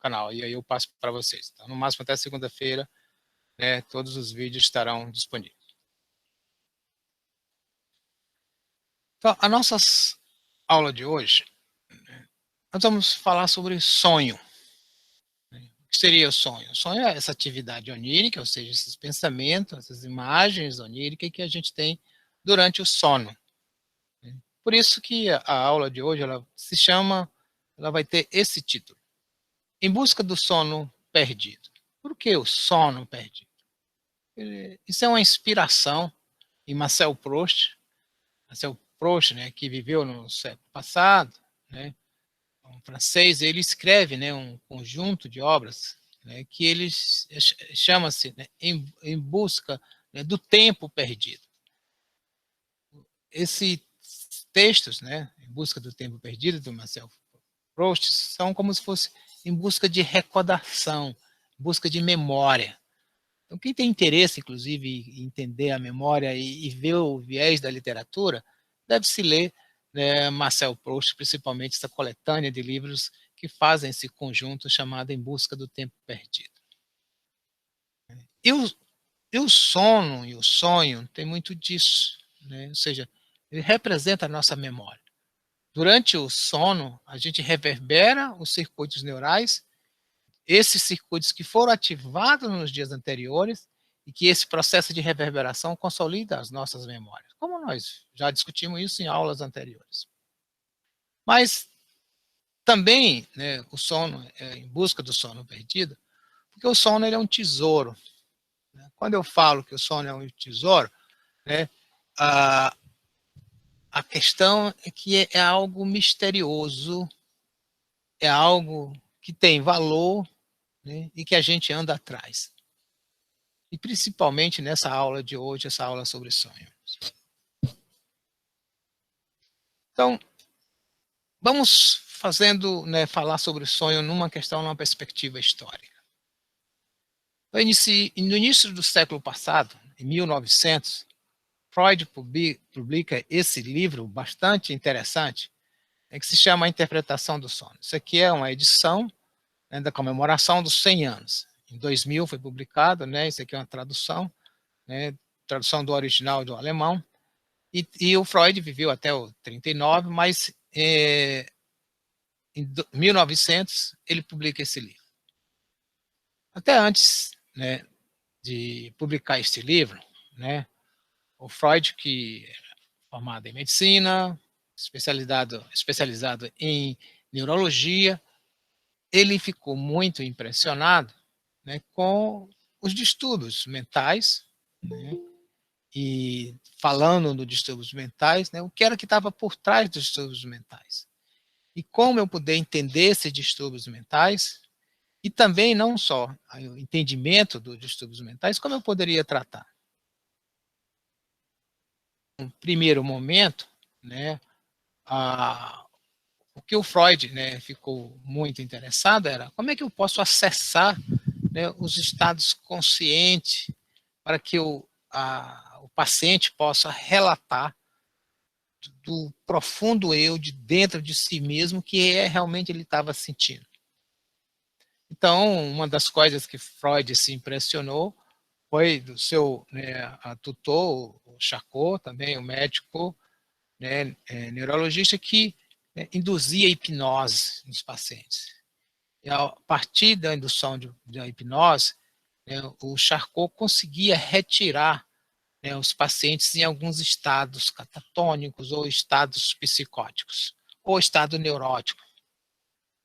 canal, e aí eu passo para vocês. Então, no máximo até segunda-feira, né, todos os vídeos estarão disponíveis. Então, a nossa aula de hoje, nós vamos falar sobre sonho. O que seria o sonho? O sonho é essa atividade onírica, ou seja, esses pensamentos, essas imagens oníricas que a gente tem durante o sono. Por isso que a aula de hoje ela vai ter esse título: Em busca do sono perdido. Por que o sono perdido? Isso é uma inspiração em Marcel Proust. Marcel Proust, né, que viveu no século passado, né, um francês. Ele escreve, né, um conjunto de obras, né, que ele chama-se, né, em busca, né, do tempo perdido. Esses textos, né, em busca do tempo perdido, do Marcel Proust, são como se fosse em busca de recordação, em busca de memória. Então, quem tem interesse, inclusive, em entender a memória e ver o viés da literatura, deve-se ler, né, Marcel Proust, principalmente essa coletânea de livros que fazem esse conjunto chamado Em Busca do Tempo Perdido. E o sono e o sonho tem muito disso, né? Ou seja, ele representa a nossa memória. Durante o sono, a gente reverbera os circuitos neurais, esses circuitos que foram ativados nos dias anteriores, e que esse processo de reverberação consolida as nossas memórias, como nós já discutimos isso em aulas anteriores. Mas também, né, o sono, em busca do sono perdido, porque o sono ele é um tesouro. Né? Quando eu falo que o sono é um tesouro, né, a questão é que é algo misterioso, é algo que tem valor, né, e que a gente anda atrás. E principalmente nessa aula de hoje, essa aula sobre sonhos. Então, vamos falar sobre o sonho numa questão, numa perspectiva histórica. No início do século passado, em 1900, Freud publica esse livro bastante interessante, que se chama A Interpretação do Sono. Isso aqui é uma edição, né, da comemoração dos 100 anos. Em 2000 foi publicado, né, isso aqui é uma tradução, né, tradução do original do alemão, e o Freud viveu até o 39, mas em 1900 ele publica esse livro. Até antes, né, de publicar este livro, né, o Freud, que era formado em medicina, especializado em neurologia, ele ficou muito impressionado, né, com os distúrbios mentais, né, e falando dos distúrbios mentais, né, o que era que estava por trás dos distúrbios mentais. E como eu poder entender esses distúrbios mentais, e também não só o entendimento dos distúrbios mentais, como eu poderia tratar. No primeiro momento, né, o que o Freud, né, ficou muito interessado era como é que eu posso acessar, né, os estados conscientes para que o paciente possa relatar do profundo eu de dentro de si mesmo que realmente ele estava sentindo. Então, uma das coisas que Freud se impressionou foi do seu, né, tutor, o Charcot, também o médico, né, neurologista, que, né, induzia hipnose nos pacientes. E a partir da indução da hipnose, né, o Charcot conseguia retirar, né, os pacientes em alguns estados catatônicos ou estados psicóticos, ou estado neurótico.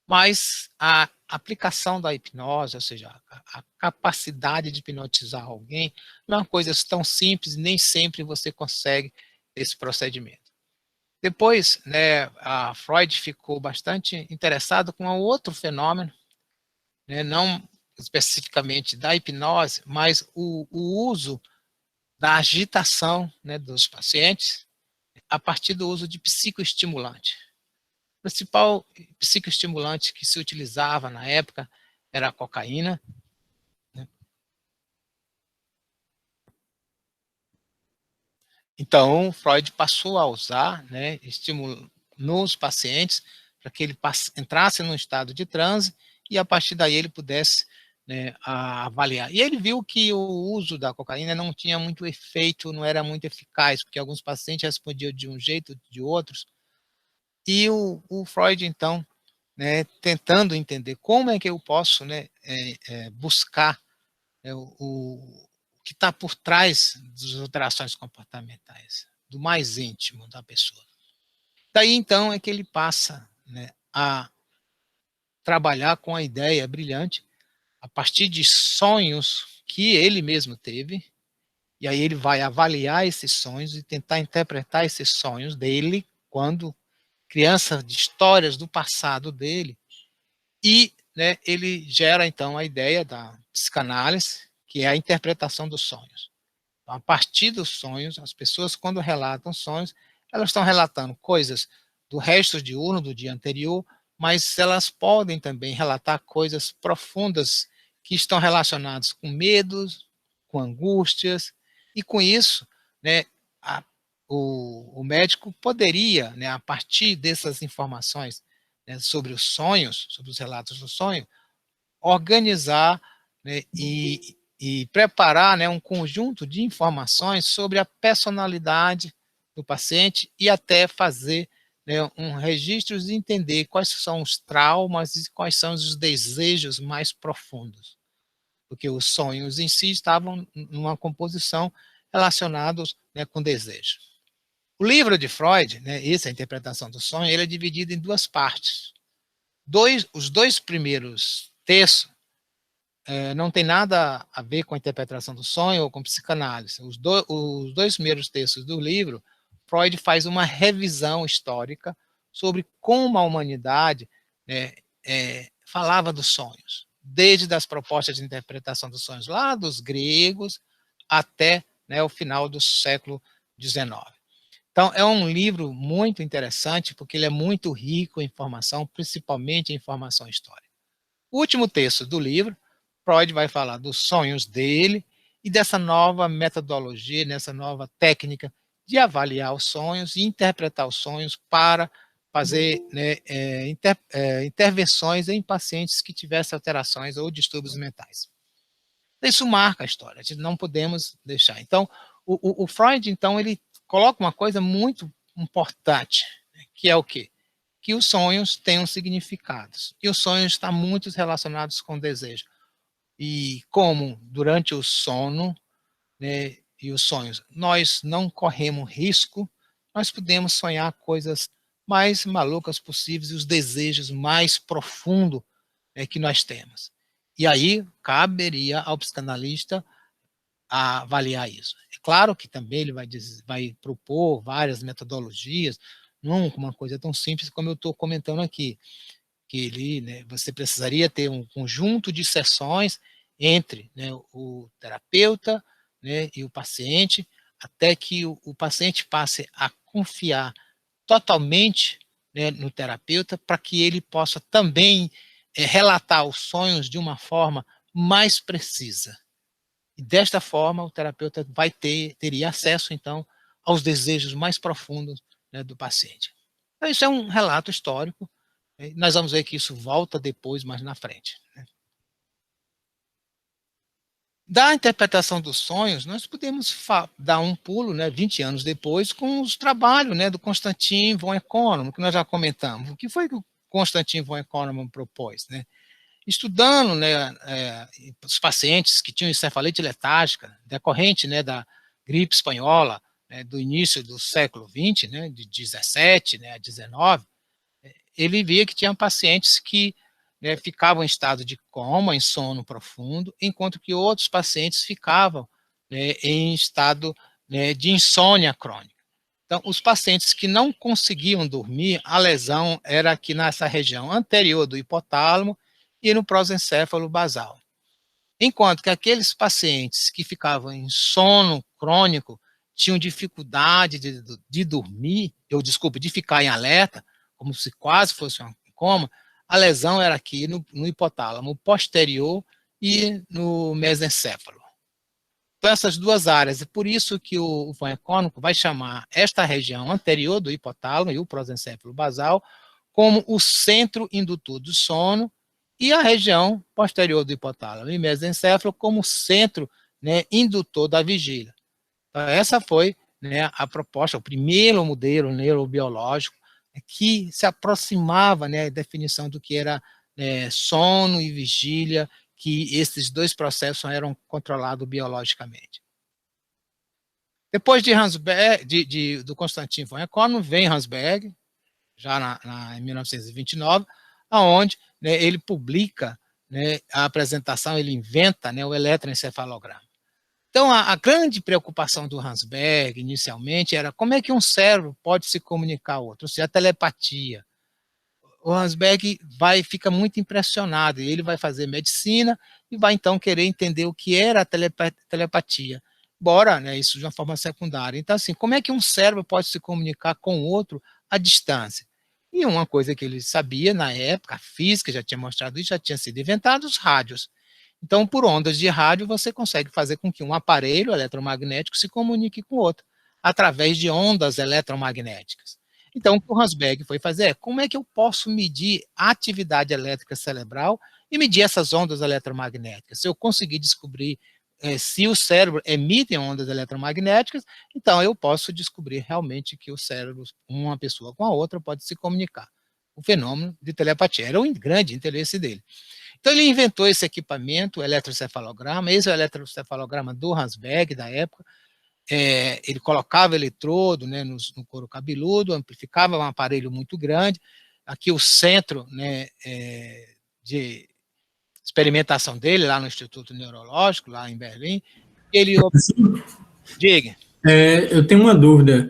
Mas a aplicação da hipnose, ou seja, a capacidade de hipnotizar alguém, não é uma coisa tão simples, nem sempre você consegue esse procedimento. Depois, né, a Freud ficou bastante interessado com um outro fenômeno, né, não especificamente da hipnose, mas o uso da agitação, né, dos pacientes a partir do uso de psicoestimulante. O principal psicoestimulante que se utilizava na época era a cocaína, né? Então, Freud passou a usar, né, estímulo nos pacientes para que ele entrasse num estado de transe e a partir daí ele pudesse, né, avaliar. E ele viu que o uso da cocaína não tinha muito efeito, não era muito eficaz, porque alguns pacientes respondiam de um jeito, de outros, e o Freud, então, né, tentando entender como é que eu posso, né, buscar, né, o que está por trás das alterações comportamentais, do mais íntimo da pessoa. Daí, então, é que ele passa, né, a trabalhar com a ideia brilhante, a partir de sonhos que ele mesmo teve, e aí ele vai avaliar esses sonhos e tentar interpretar esses sonhos dele, quando criança, de histórias do passado dele, e, né, ele gera, então, a ideia da psicanálise, que é a interpretação dos sonhos. Então, a partir dos sonhos, as pessoas, quando relatam sonhos, elas estão relatando coisas do resto diurno, do dia anterior, mas elas podem também relatar coisas profundas que estão relacionadas com medos, com angústias, e com isso, né, o médico poderia, né, a partir dessas informações, né, sobre os sonhos, sobre os relatos do sonho, organizar, né, e preparar, né, um conjunto de informações sobre a personalidade do paciente e até fazer, né, um registro e entender quais são os traumas e quais são os desejos mais profundos, porque os sonhos em si estavam numa composição relacionados, né, com desejo. O livro de Freud, né, essa interpretação do sonho, ele é dividido em duas partes. Os dois primeiros textos não tem nada a ver com a interpretação do sonho ou com psicanálise. Os dois primeiros textos do livro, Freud faz uma revisão histórica sobre como a humanidade, né, falava dos sonhos, desde as propostas de interpretação dos sonhos lá dos gregos até, né, o final do século XIX. Então, é um livro muito interessante, porque ele é muito rico em informação, principalmente em informação histórica. O último texto do livro, Freud vai falar dos sonhos dele e dessa nova metodologia, nessa nova técnica de avaliar os sonhos e interpretar os sonhos para fazer, né, intervenções em pacientes que tivessem alterações ou distúrbios mentais. Isso marca a história, a gente não podemos deixar. Então, o Freud, então, ele coloca uma coisa muito importante, que é o quê? Que os sonhos têm um significado. E os sonhos estão muito relacionados com o desejo. E como durante o sono, né, e os sonhos, nós não corremos risco, nós podemos sonhar coisas mais malucas possíveis e os desejos mais profundos, né, que nós temos. E aí caberia ao psicanalista a avaliar isso. É claro que também ele vai propor várias metodologias, não uma coisa tão simples como eu estou comentando aqui, que ele, né, você precisaria ter um conjunto de sessões entre, né, o terapeuta, né, e o paciente, até que o paciente passe a confiar totalmente, né, no terapeuta, para que ele possa também relatar os sonhos de uma forma mais precisa. E desta forma, o terapeuta teria acesso, então, aos desejos mais profundos, né, do paciente. Então, isso é um relato histórico, né, nós vamos ver que isso volta depois, mais na frente. Né. Da interpretação dos sonhos, nós podemos dar um pulo, né, 20 anos depois, com os trabalhos, né, do Konstantin von Econom, que nós já comentamos. O que foi que o Konstantin von Econom propôs? Né? Estudando, né, os pacientes que tinham encefalite letárgica, decorrente, né, da gripe espanhola, né, do início do século XX, né, de 17, né, a 19, ele via que tinha pacientes que, né, ficavam em estado de coma, em sono profundo, enquanto que outros pacientes ficavam, né, em estado, né, de insônia crônica. Então, os pacientes que não conseguiam dormir, a lesão era aqui nessa região anterior do hipotálamo e no prosencéfalo basal. Enquanto que aqueles pacientes que ficavam em sono crônico tinham dificuldade de dormir, de ficar em alerta, como se quase fosse um coma, a lesão era aqui no hipotálamo posterior e no mesencéfalo. Então, essas duas áreas, é por isso que o von Econom vai chamar esta região anterior do hipotálamo e o prosencéfalo basal como o centro indutor do sono e a região posterior do hipotálamo e mesencéfalo como centro, né, indutor da vigília. Então, essa foi, né, a proposta, o primeiro modelo neurobiológico que se aproximava, né, da definição do que era sono e vigília, que esses dois processos eram controlados biologicamente. Depois de Hansberg, do Konstantin von Econo, vem Hansberg, já em 1929, aonde, né, ele publica, né, a apresentação, ele inventa, né, o eletroencefalograma. Então, a grande preocupação do Hansberg, inicialmente, era como é que um cérebro pode se comunicar a outro, ou seja, a telepatia. O Hansberg fica muito impressionado, e ele vai fazer medicina e vai, então, querer entender o que era a telepatia. Embora, né, isso de uma forma secundária. Então, assim, como é que um cérebro pode se comunicar com o outro à distância? E uma coisa que ele sabia na época, a física já tinha mostrado isso, já tinha sido inventado, os rádios. Então, por ondas de rádio, você consegue fazer com que um aparelho eletromagnético se comunique com o outro, através de ondas eletromagnéticas. Então, o que o Hansberg foi fazer é, como é que eu posso medir a atividade elétrica cerebral e medir essas ondas eletromagnéticas? Se eu conseguir descobrir se o cérebro emite ondas eletromagnéticas, então eu posso descobrir realmente que o cérebro, uma pessoa com a outra, pode se comunicar. O fenômeno de telepatia era um grande interesse dele. Então, ele inventou esse equipamento, o eletroencefalograma, esse é o eletroencefalograma do Hansberg, da época. Ele colocava eletrodo, né, no couro cabeludo, amplificava um aparelho muito grande. Aqui o centro, né, de experimentação dele, lá no Instituto Neurológico, lá em Berlim. Ele... Diga. Eu tenho uma dúvida.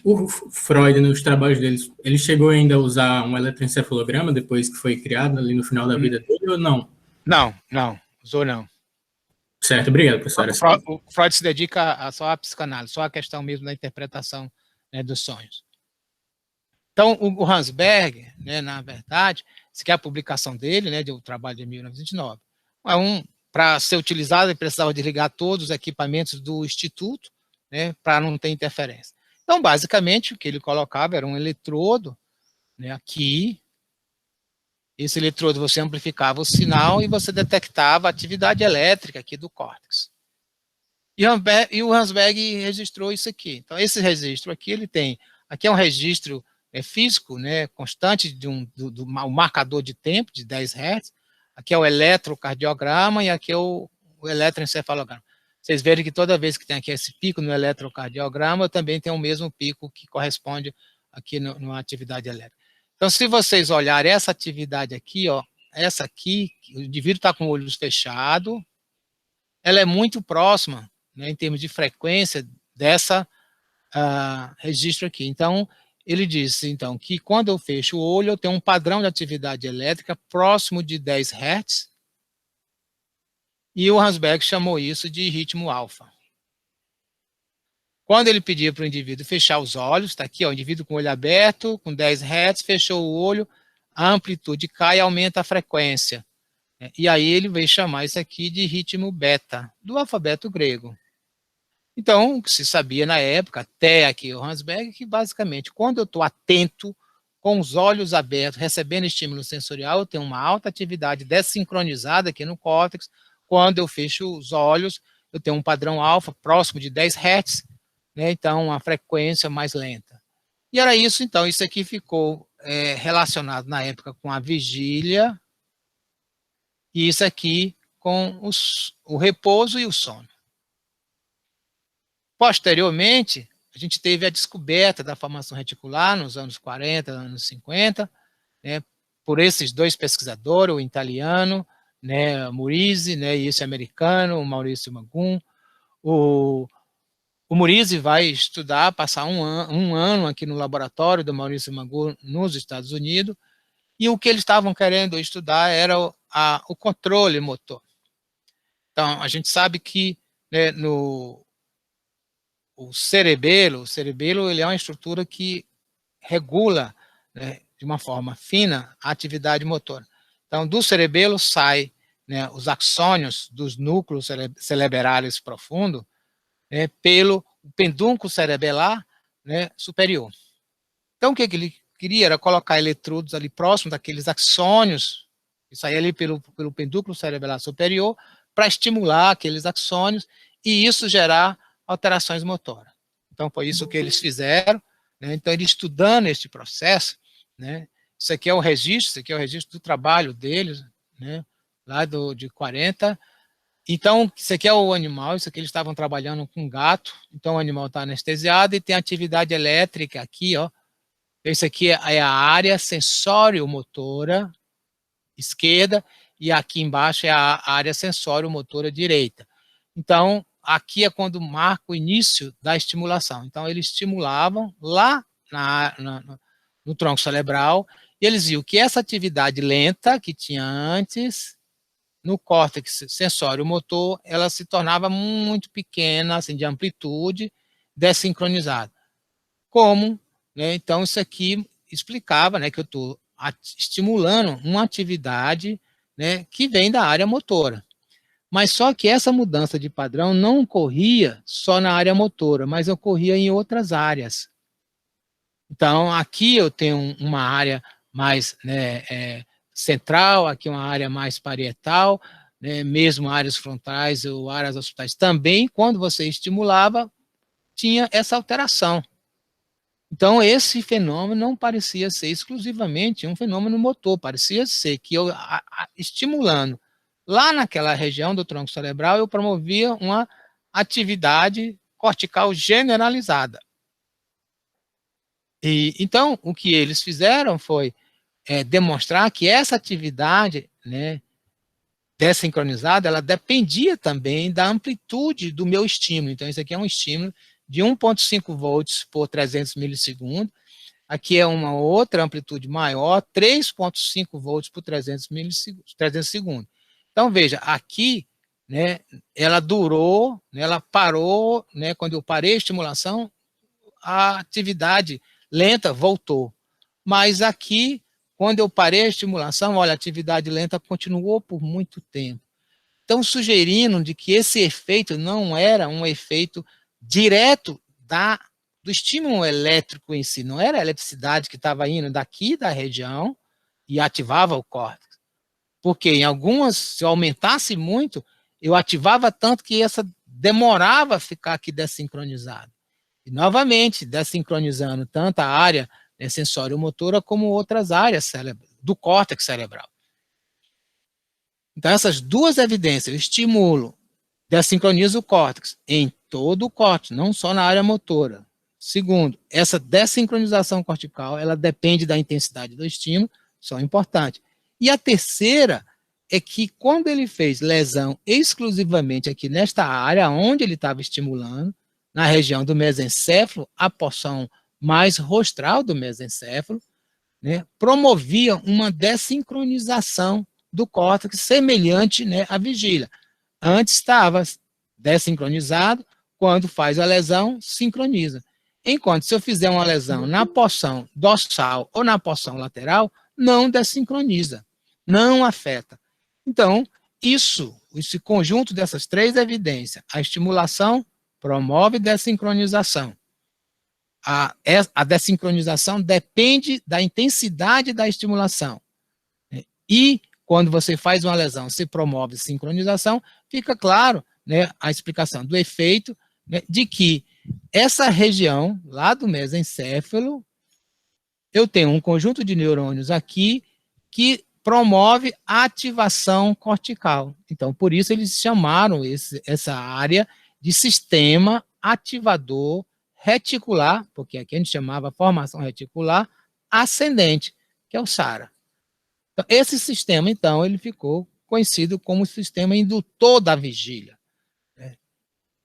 O Freud, nos trabalhos dele, ele chegou ainda a usar um eletroencefalograma depois que foi criado ali no final da vida dele ou não? Não, usou não. Certo, obrigado, professor. O Freud se dedica só à psicanálise, só à questão mesmo da interpretação, né, dos sonhos. Então, o Hansberg, né, na verdade, se quer a publicação dele, né, do trabalho de 1929, para ser utilizado, ele precisava desligar todos os equipamentos do instituto, né, para não ter interferência. Então, basicamente, o que ele colocava era um eletrodo, né, aqui. Esse eletrodo você amplificava o sinal e você detectava a atividade elétrica aqui do córtex. E o Hansberg registrou isso aqui. Então, esse registro aqui, ele tem... Aqui é um registro físico, né, constante do marcador de tempo, de 10 Hz. Aqui é o eletrocardiograma e aqui é o eletroencefalograma. Vocês verem que toda vez que tem aqui esse pico no eletrocardiograma, também tem o mesmo pico que corresponde aqui na atividade elétrica. Então, se vocês olharem essa atividade aqui, ó, essa aqui, o indivíduo está com olhos fechados, ela é muito próxima, né, em termos de frequência, dessa registro aqui. Então, ele disse, então, que quando eu fecho o olho, eu tenho um padrão de atividade elétrica próximo de 10 Hz, e o Hansberg chamou isso de ritmo alfa. Quando ele pedia para o indivíduo fechar os olhos, está aqui, ó, o indivíduo com o olho aberto, com 10 Hz, fechou o olho, a amplitude cai e aumenta a frequência. E aí ele veio chamar isso aqui de ritmo beta, do alfabeto grego. Então, o que se sabia na época, até aqui o Hansberg, que basicamente, quando eu estou atento, com os olhos abertos, recebendo estímulo sensorial, eu tenho uma alta atividade dessincronizada aqui no córtex. Quando eu fecho os olhos, eu tenho um padrão alfa próximo de 10 Hz, né, então uma frequência mais lenta. E era isso, então, isso aqui ficou relacionado na época com a vigília, e isso aqui com o repouso e o sono. Posteriormente, a gente teve a descoberta da formação reticular nos anos 40, anos 50, né, por esses dois pesquisadores, o italiano, né, Murizi, né, e esse americano, o Maurício Magum. O Murizi vai estudar, passar um ano aqui no laboratório do Maurício Magum nos Estados Unidos, e o que eles estavam querendo estudar era o controle motor. Então, a gente sabe que, né, o cerebelo ele é uma estrutura que regula, né, de uma forma fina a atividade motora. Então, do cerebelo sai, né, os axônios dos núcleos cerebrais profundos, né, pelo pedúnculo cerebelar, né, superior. Então, o que ele queria era colocar eletrodos ali próximo daqueles axônios Isso aí ali pelo pedúnculo cerebral superior, para estimular aqueles axônios e isso gerar alterações motoras. Então, foi isso que eles fizeram, né? Então, ele estudando este processo, né? Isso aqui é o registro do trabalho deles, né? Lá de 40. Então, isso aqui é o animal, isso aqui eles estavam trabalhando com gato, então o animal está anestesiado e tem atividade elétrica aqui, ó. Esse aqui é a área sensório-motora esquerda e aqui embaixo é a área sensório-motora direita. Então, aqui é quando marca o início da estimulação. Então, eles estimulavam lá no tronco cerebral e eles viam que essa atividade lenta que tinha antes, no córtex sensório-motor, ela se tornava muito pequena, assim, de amplitude, desincronizada. Como, né? Então, isso aqui explicava, né, que eu estou estimulando uma atividade, né, que vem da área motora. Mas só que essa mudança de padrão não ocorria só na área motora, mas ocorria em outras áreas. Então, aqui eu tenho uma área mais, né, central, aqui uma área mais parietal, né, mesmo áreas frontais ou áreas occipitais também, quando você estimulava, tinha essa alteração. Então, esse fenômeno não parecia ser exclusivamente um fenômeno motor, parecia ser que eu, estimulando lá naquela região do tronco cerebral, eu promovia uma atividade cortical generalizada. E, então, o que eles fizeram foi demonstrar que essa atividade, né, desincronizada, ela dependia também da amplitude do meu estímulo. Então, isso aqui é um estímulo de 1,5 volts por 300 milissegundos. Aqui é uma outra amplitude maior, 3,5 volts por 300 segundos. Então, veja, aqui, né, ela durou, né, ela parou, né, quando eu parei a estimulação, a atividade lenta voltou. Mas aqui, quando eu parei a estimulação, olha, a atividade lenta continuou por muito tempo. Então, sugerindo de que esse efeito não era um efeito direto do estímulo elétrico em si, não era a eletricidade que estava indo daqui da região e ativava o córtex. Porque em algumas, se eu aumentasse muito, eu ativava tanto que essa demorava a ficar aqui desincronizada. E, novamente, desincronizando tanto a área, né, sensório-motora como outras áreas do córtex cerebral. Então, essas duas evidências, eu estimulo, desincronizo o córtex em todo o córtex, não só na área motora. Segundo, essa desincronização cortical, ela depende da intensidade do estímulo, isso é importante. E a terceira é que quando ele fez lesão exclusivamente aqui nesta área, onde ele estava estimulando, na região do mesencéfalo, a porção mais rostral do mesencéfalo, né, promovia uma desincronização do córtex semelhante, né, à vigília. Antes estava desincronizado, quando faz a lesão, sincroniza. Enquanto se eu fizer uma lesão na porção dorsal ou na porção lateral, não desincroniza, não afeta. Então, esse conjunto dessas três evidências, a estimulação promove desincronização. A desincronização depende da intensidade da estimulação. E quando você faz uma lesão, se promove sincronização, fica claro, né, a explicação do efeito, né, de que essa região lá do mesencéfalo, eu tenho um conjunto de neurônios aqui que promove a ativação cortical. Então, por isso eles chamaram essa área de sistema ativador reticular, porque aqui a gente chamava formação reticular ascendente, que é o SARA. Então, esse sistema, então, ele ficou conhecido como sistema indutor da vigília.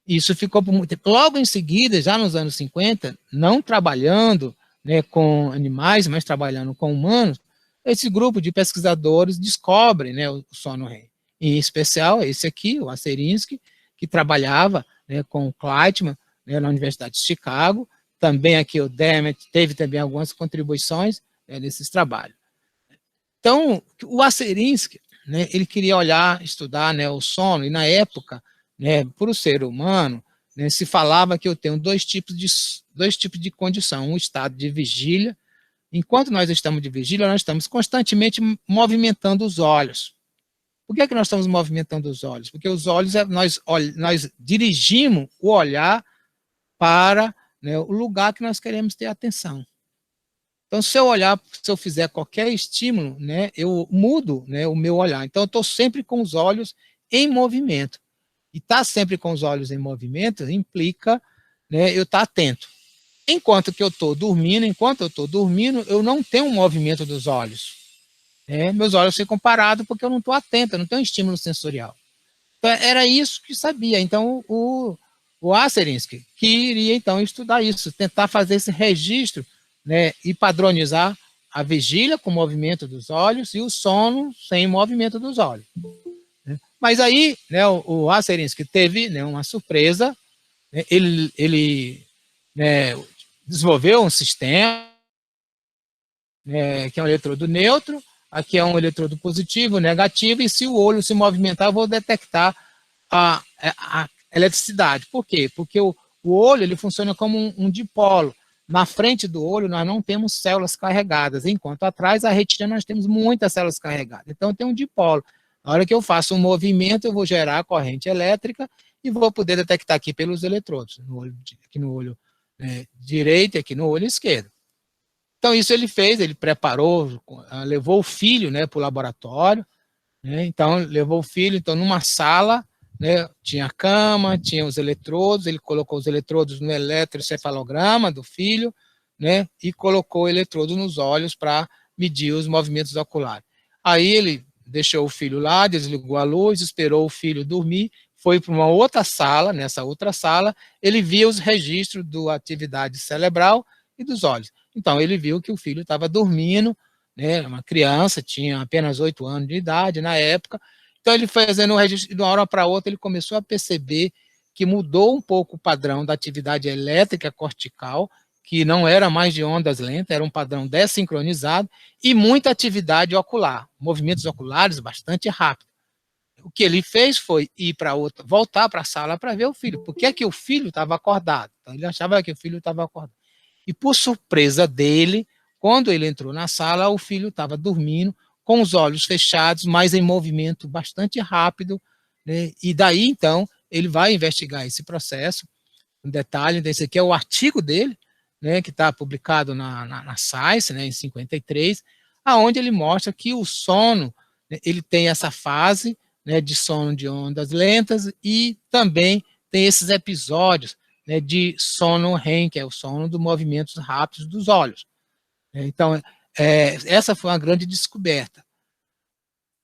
Isso ficou por muito tempo. Logo em seguida, já nos anos 50, não trabalhando, né, com animais, mas trabalhando com humanos, esse grupo de pesquisadores descobre, né, o sono REM. Em especial, esse aqui, o Acerinsky, que trabalhava, né, com o Kleitman, né, na Universidade de Chicago. Também aqui o Demet teve também algumas contribuições, né, nesses trabalhos. Então, o Acerinsky, né, ele queria estudar, né, o sono, e na época, né, para o ser humano, né, se falava que eu tenho dois tipos de condição, um estado de vigília enquanto nós estamos de vigília, nós estamos constantemente movimentando os olhos. Por que nós estamos movimentando os olhos? Porque os olhos, nós dirigimos o olhar para, né, o lugar que nós queremos ter atenção. Então, se eu fizer qualquer estímulo, né, eu mudo, né, o meu olhar. Então, eu estou sempre com os olhos em movimento. E estar sempre com os olhos em movimento implica, né, eu estar atento. Enquanto eu estou dormindo, eu não tenho um movimento dos olhos. Meus olhos ficam parados porque eu não estou atento, eu não tenho um estímulo sensorial. Então, era isso que sabia. Então, o Asserinsky queria, então, estudar isso, tentar fazer esse registro, né, e padronizar a vigília com o movimento dos olhos e o sono sem movimento dos olhos. Mas aí, né, o Asserinsky teve, né, uma surpresa, né, ele né, desenvolveu um sistema, né, que é um eletrodo neutro, aqui é um eletrodo positivo, negativo, e se o olho se movimentar, eu vou detectar a eletricidade. Por quê? Porque o olho ele funciona como um dipolo. Na frente do olho, nós não temos células carregadas, enquanto atrás, a retina, nós temos muitas células carregadas. Então, tem um dipolo. Na hora que eu faço um movimento, eu vou gerar corrente elétrica e vou poder detectar aqui pelos eletrodos, aqui no olho direito e aqui no olho esquerdo. Então, isso ele fez, ele preparou, levou o filho, né, para o laboratório, né, então, levou o filho, então, numa sala, né, tinha a cama, tinha os eletrodos, ele colocou os eletrodos no eletroencefalograma do filho, né, e colocou o eletrodo nos olhos para medir os movimentos oculares. Aí ele deixou o filho lá, desligou a luz, esperou o filho dormir, foi para uma outra sala, nessa outra sala, ele via os registros da atividade cerebral e dos olhos. Então, ele viu que o filho estava dormindo, né, uma criança, tinha apenas 8 anos de idade na época. Então, ele foi fazendo um registro, e de uma hora para outra, ele começou a perceber que mudou um pouco o padrão da atividade elétrica cortical, que não era mais de ondas lentas, era um padrão desincronizado, e muita atividade ocular, movimentos oculares bastante rápidos. O que ele fez foi voltar para a sala para ver o filho. Por que é que o filho estava acordado? Então, ele achava que o filho estava acordado. E, por surpresa dele, quando ele entrou na sala, o filho estava dormindo, com os olhos fechados, mas em movimento bastante rápido, né? E daí, então, ele vai investigar esse processo, um detalhe, esse aqui é o artigo dele, né, que está publicado na Science, né, em 53, aonde ele mostra que o sono, né, ele tem essa fase, né, de sono de ondas lentas e também tem esses episódios, né, de sono REM, que é o sono dos movimentos rápidos dos olhos. Então, essa foi uma grande descoberta.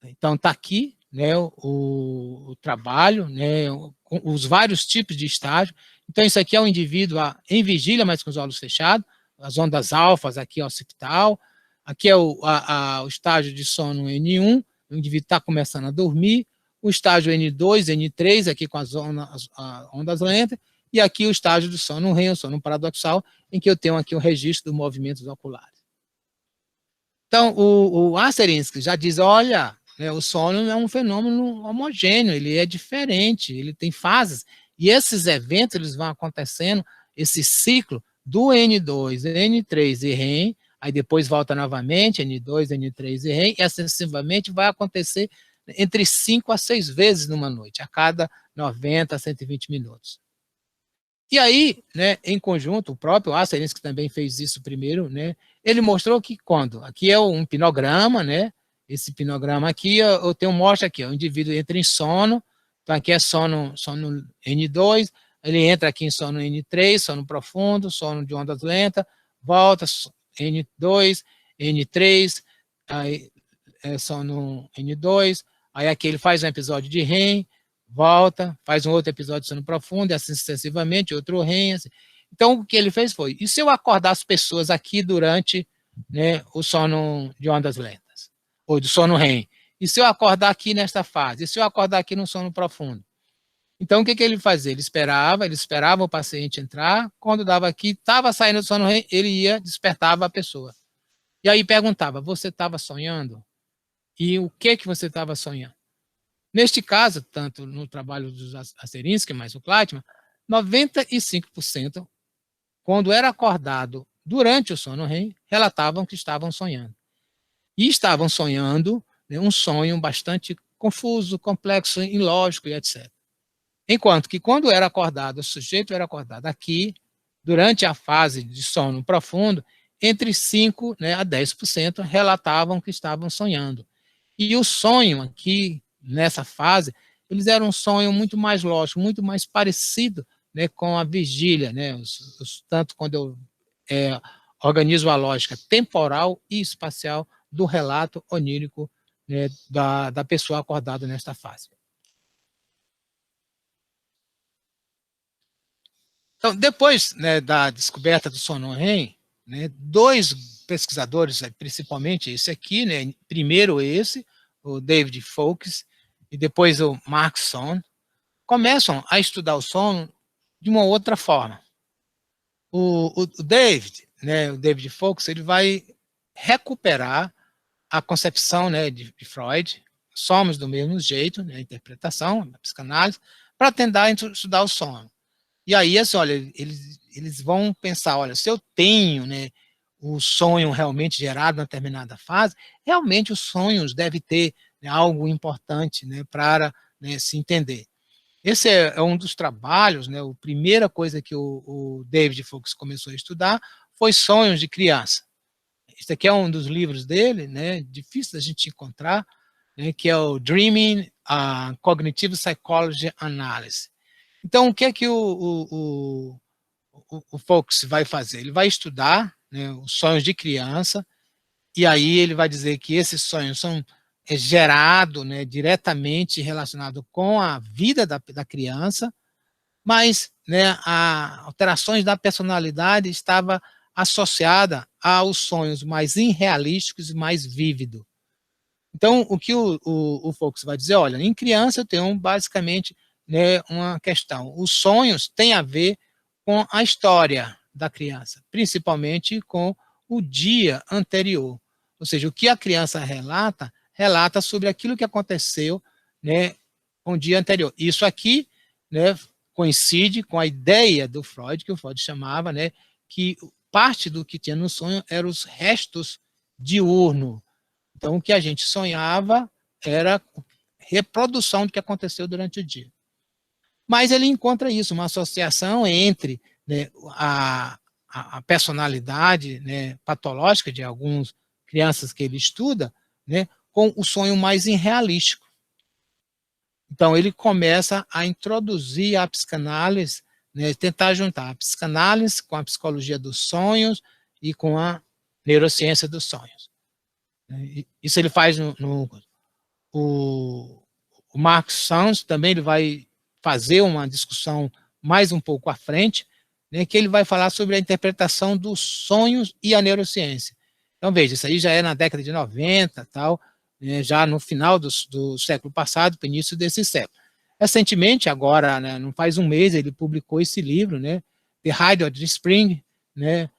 Então, está aqui, né, o trabalho, né, com os vários tipos de estágio. Então, isso aqui é um indivíduo em vigília, mas com os olhos fechados, as ondas alfas aqui occipital, aqui é o estágio de sono N1, o indivíduo está começando a dormir, o estágio N2, N3, aqui com as ondas lentas, e aqui o estágio do sono REM, o sono paradoxal, em que eu tenho aqui o registro dos movimentos oculares. Então, o Asserinsky já diz, olha, né, o sono é um fenômeno homogêneo, ele é diferente, ele tem fases, e esses eventos eles vão acontecendo, esse ciclo do N2, N3 e REM, aí depois volta novamente, N2, N3 e REM, e excessivamente vai acontecer entre 5 a 6 vezes numa noite, a cada 90 a 120 minutos. E aí, né, em conjunto, o próprio Asserinsky também fez isso primeiro, né, ele mostrou que quando, aqui é um pinograma, né, esse pinograma aqui, eu tenho mostra aqui, o indivíduo entra em sono, então aqui é sono N2, ele entra aqui em sono N3, sono profundo, sono de ondas lentas, volta, N2, N3, aí sono N2, aí aqui ele faz um episódio de REM, volta, faz um outro episódio de sono profundo, e assim sucessivamente, outro REM. Assim. Então, o que ele fez foi, e se eu acordar as pessoas aqui durante, né, o sono de ondas lentas, ou do sono REM? E se eu acordar aqui nesta fase? E se eu acordar aqui no sono profundo? Então, o que ele fazia? Ele esperava o paciente entrar, quando dava aqui, estava saindo do sono REM, ele ia, despertava a pessoa. E aí perguntava, você estava sonhando? E o que você estava sonhando? Neste caso, tanto no trabalho dos Asserinsky, mais o Kleitman, 95%, quando era acordado durante o sono REM, relatavam que estavam sonhando. E estavam sonhando, né, um sonho bastante confuso, complexo, ilógico e etc. Enquanto que quando era acordado, o sujeito era acordado aqui, durante a fase de sono profundo, entre 5, né, a 10% relatavam que estavam sonhando. E o sonho aqui, nessa fase, eles eram um sonho muito mais lógico, muito mais parecido, né, com a vigília, né, tanto quando eu organizo a lógica temporal e espacial do relato onírico, né, da pessoa acordada nesta fase. Então, depois, né, da descoberta do sono REM, né, dois pesquisadores, principalmente esse aqui, né, primeiro esse, o David Fowkes, e depois o Mark Sohn, começam a estudar o sono de uma outra forma. O David, né, o David Fowkes, ele vai recuperar a concepção, né, de Freud, somos do mesmo jeito, né, a interpretação, a psicanálise, para tentar estudar o sono. E aí, assim, olha, eles vão pensar, olha, se eu tenho, né, o sonho realmente gerado na determinada fase, realmente os sonhos devem ter, né, algo importante, né, para, né, se entender. Esse é um dos trabalhos, né, a primeira coisa que o David Fowkes começou a estudar foi sonhos de criança. Esse aqui é um dos livros dele, né, difícil da gente encontrar, né, que é o Dreaming, Cognitive Psychology Analysis. Então, o que é que o Fowkes vai fazer? Ele vai estudar, né, os sonhos de criança, e aí ele vai dizer que esses sonhos são gerados, né, diretamente relacionado com a vida da criança, mas, né, as alterações da personalidade estava associada aos sonhos mais irrealísticos e mais vívidos. Então, o que o Fowkes vai dizer, olha, em criança eu tenho basicamente, né, uma questão. Os sonhos têm a ver com a história da criança, principalmente com o dia anterior. Ou seja, o que a criança relata sobre aquilo que aconteceu, né, com o dia anterior. Isso aqui, né, coincide com a ideia do Freud, que o Freud chamava, né, que parte do que tinha no sonho eram os restos diurnos. Então, o que a gente sonhava era reprodução do que aconteceu durante o dia. Mas ele encontra isso, uma associação entre, né, a personalidade, né, patológica de algumas crianças que ele estuda, né, com o sonho mais irrealístico. Então, ele começa a introduzir a psicanálise, né, tentar juntar a psicanálise com a psicologia dos sonhos e com a neurociência dos sonhos. Isso ele faz o Mark Sohn também, ele vai fazer uma discussão mais um pouco à frente, né, que ele vai falar sobre a interpretação dos sonhos e a neurociência. Então, veja, isso aí já é na década de 90, tal, né, já no final do século passado, para o início desse século. Recentemente, agora, né, não faz um mês, ele publicou esse livro, né, The Ride of the Spring, né,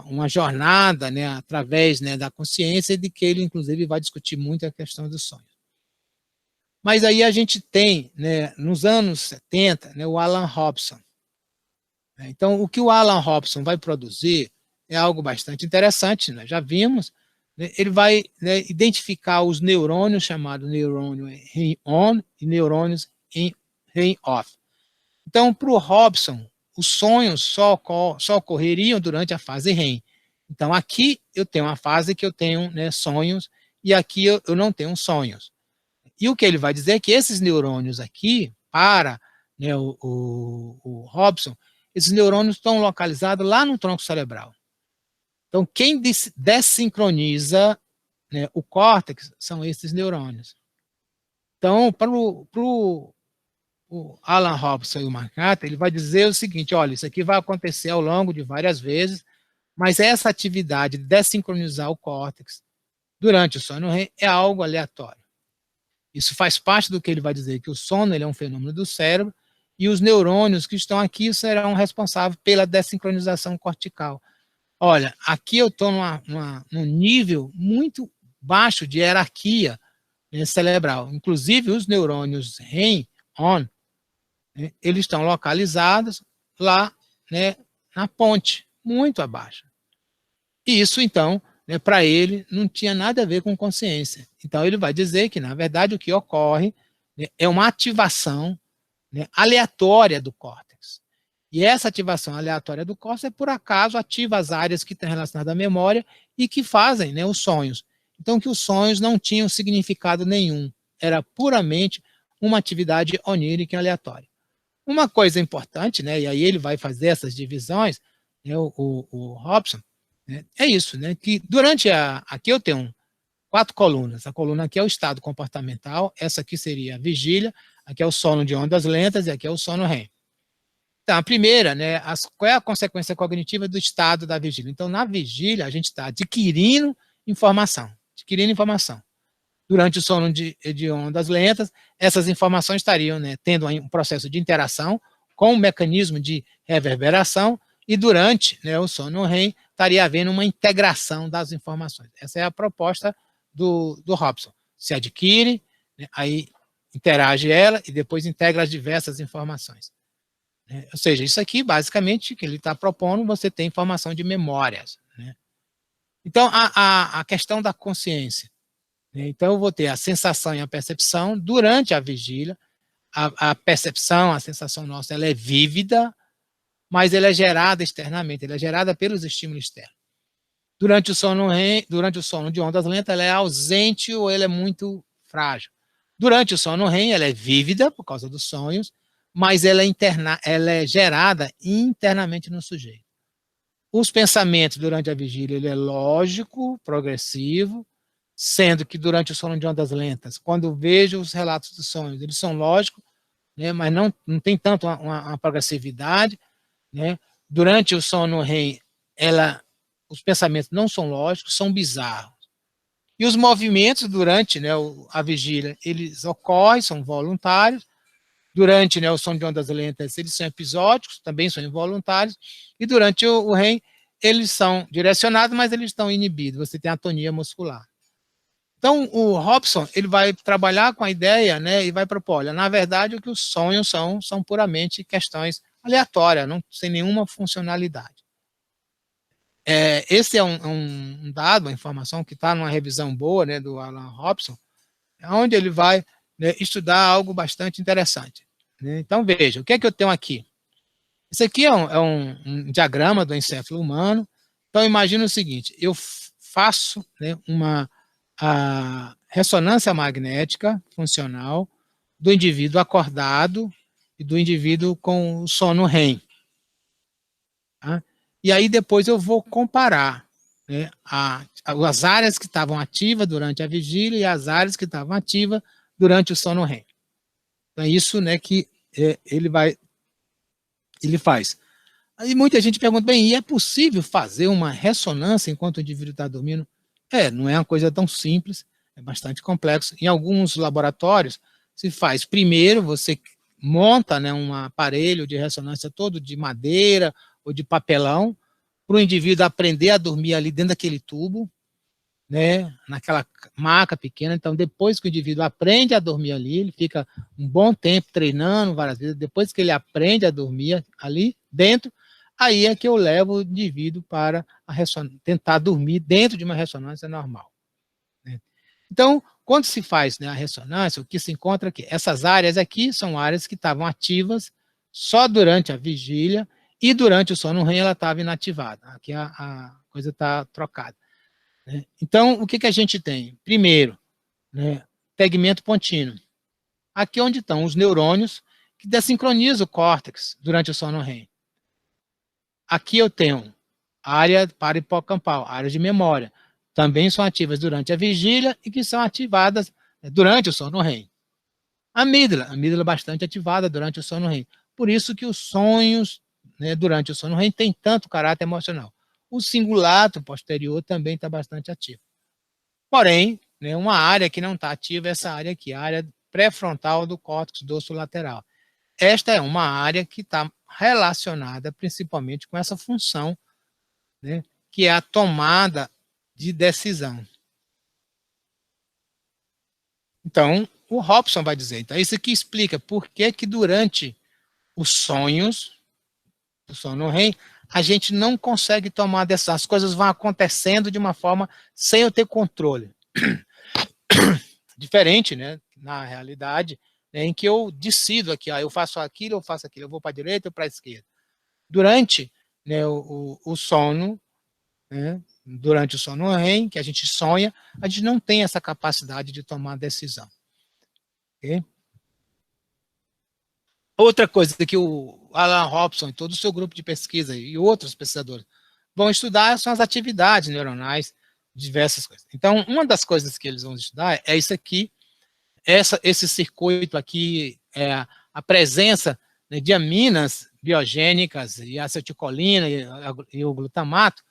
uma jornada, né, através, né, da consciência, de que ele, inclusive, vai discutir muito a questão dos sonhos. Mas aí a gente tem, né, nos anos 70, né, o Alan Robson. Então, o que o Alan Robson vai produzir é algo bastante interessante, nós já vimos, né, ele vai, né, identificar os neurônios chamados neurônio REM-on e neurônios REM-off. Então, para o Robson, os sonhos só ocorreriam durante a fase REM. Então, aqui eu tenho uma fase que eu tenho, né, sonhos, e aqui eu não tenho sonhos. E o que ele vai dizer é que esses neurônios aqui, para, né, o Robson, esses neurônios estão localizados lá no tronco cerebral. Então, quem dessincroniza, né, o córtex são esses neurônios. Então, para o Alan Robson e o McCarthy, ele vai dizer o seguinte, olha, isso aqui vai acontecer ao longo de várias vezes, mas essa atividade de dessincronizar o córtex durante o sono REM é algo aleatório. Isso faz parte do que ele vai dizer, que o sono ele é um fenômeno do cérebro, e os neurônios que estão aqui serão responsáveis pela dessincronização cortical. Olha, aqui eu estou num nível muito baixo de hierarquia, né, cerebral. Inclusive, os neurônios REM-on, né, eles estão localizados lá, né, na ponte, muito abaixo. E isso, então, né, para ele, não tinha nada a ver com consciência. Então, ele vai dizer que, na verdade, o que ocorre, né, é uma ativação, né, aleatória do córtex. E essa ativação aleatória do córtex, por acaso, ativa as áreas que estão relacionadas à memória e que fazem, né, os sonhos. Então, que os sonhos não tinham significado nenhum. Era puramente uma atividade onírica e aleatória. Uma coisa importante, né, e aí ele vai fazer essas divisões, né, o Hobson, né, é isso, né, que durante aqui eu tenho 4 colunas. A coluna aqui é o estado comportamental, essa aqui seria a vigília, aqui é o sono de ondas lentas e aqui é o sono REM. Então, a primeira, né, qual é a consequência cognitiva do estado da vigília? Então, na vigília, a gente está adquirindo informação. Durante o sono de ondas lentas, essas informações estariam, né, tendo um processo de interação com um mecanismo de reverberação, e durante, né, o sono REM estaria havendo uma integração das informações. Essa é a proposta do Hobson. Se adquire, né, aí interage ela e depois integra as diversas informações. Ou seja, isso aqui, basicamente, que ele está propondo, você tem informação de memórias. Né? Então, a questão da consciência. Né? Então, eu vou ter a sensação e a percepção durante a vigília. A percepção, a sensação nossa, ela é vívida, mas ela é gerada externamente, ela é gerada pelos estímulos externos. Durante o sono de ondas lentas, ela é ausente ou ela é muito frágil. Durante o sono REM, ela é vívida, por causa dos sonhos, mas ela é gerada internamente no sujeito. Os pensamentos durante a vigília, ele é lógico, progressivo, sendo que durante o sono de ondas lentas, quando vejo os relatos dos sonhos, eles são lógicos, né, mas não tem tanto uma progressividade. Né? Durante o sono REM, os pensamentos não são lógicos, são bizarros. E os movimentos durante, né, a vigília, eles ocorrem, são voluntários. Durante, né, o sono de ondas lentas, eles são episódicos, também são involuntários. E durante o REM, eles são direcionados, mas eles estão inibidos. Você tem atonia muscular. Então, o Hobson, ele vai trabalhar com a ideia, né, e vai propor, olha, na verdade, o que os sonhos são puramente questões aleatórias, não sem nenhuma funcionalidade. Esse é um dado, uma informação que está numa revisão boa, né, do Alan Hobson, onde ele vai, né, estudar algo bastante interessante. Né? Então, veja, o que é que eu tenho aqui? Isso aqui é um diagrama do encéfalo humano. Então, imagina o seguinte, eu faço, né, a ressonância magnética funcional do indivíduo acordado e do indivíduo com o sono REM. Tá? E aí depois eu vou comparar, né, as áreas que estavam ativas durante a vigília e as áreas que estavam ativas durante o sono REM. Então é isso, né, que ele faz. Aí muita gente pergunta, bem, e é possível fazer uma ressonância enquanto o indivíduo está dormindo? Não é uma coisa tão simples, é bastante complexo. Em alguns laboratórios, se faz primeiro, você monta, né, um aparelho de ressonância todo de madeira ou de papelão, para o indivíduo aprender a dormir ali dentro daquele tubo, né, naquela maca pequena. Então, depois que o indivíduo aprende a dormir ali, ele fica um bom tempo treinando várias vezes, depois que ele aprende a dormir ali dentro, aí é que eu levo o indivíduo para tentar dormir dentro de uma ressonância normal. Né? Então, quando se faz, né, a ressonância, o que se encontra aqui? Essas áreas aqui são áreas que estavam ativas só durante a vigília e durante o sono REM ela estava inativada. Aqui a coisa está trocada. Né? Então, o que a gente tem? Primeiro, né, tegmento pontino. Aqui é onde estão os neurônios que desincronizam o córtex durante o sono REM. Aqui eu tenho a área parahipocampal, área de memória. Também são ativas durante a vigília e que são ativadas durante o sono REM. Amígdala bastante ativada durante o sono REM. Por isso que os sonhos, né, durante o sono REM têm tanto caráter emocional. O cingulato posterior também está bastante ativo. Porém, né, uma área que não está ativa é essa área aqui, a área pré-frontal do córtex dorsolateral. Esta é uma área que está relacionada principalmente com essa função, né, que é a tomada de decisão. Então, o Hobson vai dizer, então isso aqui explica por que durante os sonhos, o sono REM, a gente não consegue tomar decisão. As coisas vão acontecendo de uma forma sem eu ter controle. Diferente, né, na realidade, né, em que eu decido aqui, eu faço aquilo, eu vou para a direita ou para a esquerda. Durante, né, o sono, né, durante o sono REM, que a gente sonha, a gente não tem essa capacidade de tomar decisão. Okay? Outra coisa que o Alan Robson e todo o seu grupo de pesquisa e outros pesquisadores vão estudar são as atividades neuronais, diversas coisas. Então, uma das coisas que eles vão estudar é isso aqui, esse circuito aqui, a presença, né, de aminas biogênicas e acetilcolina e o glutamato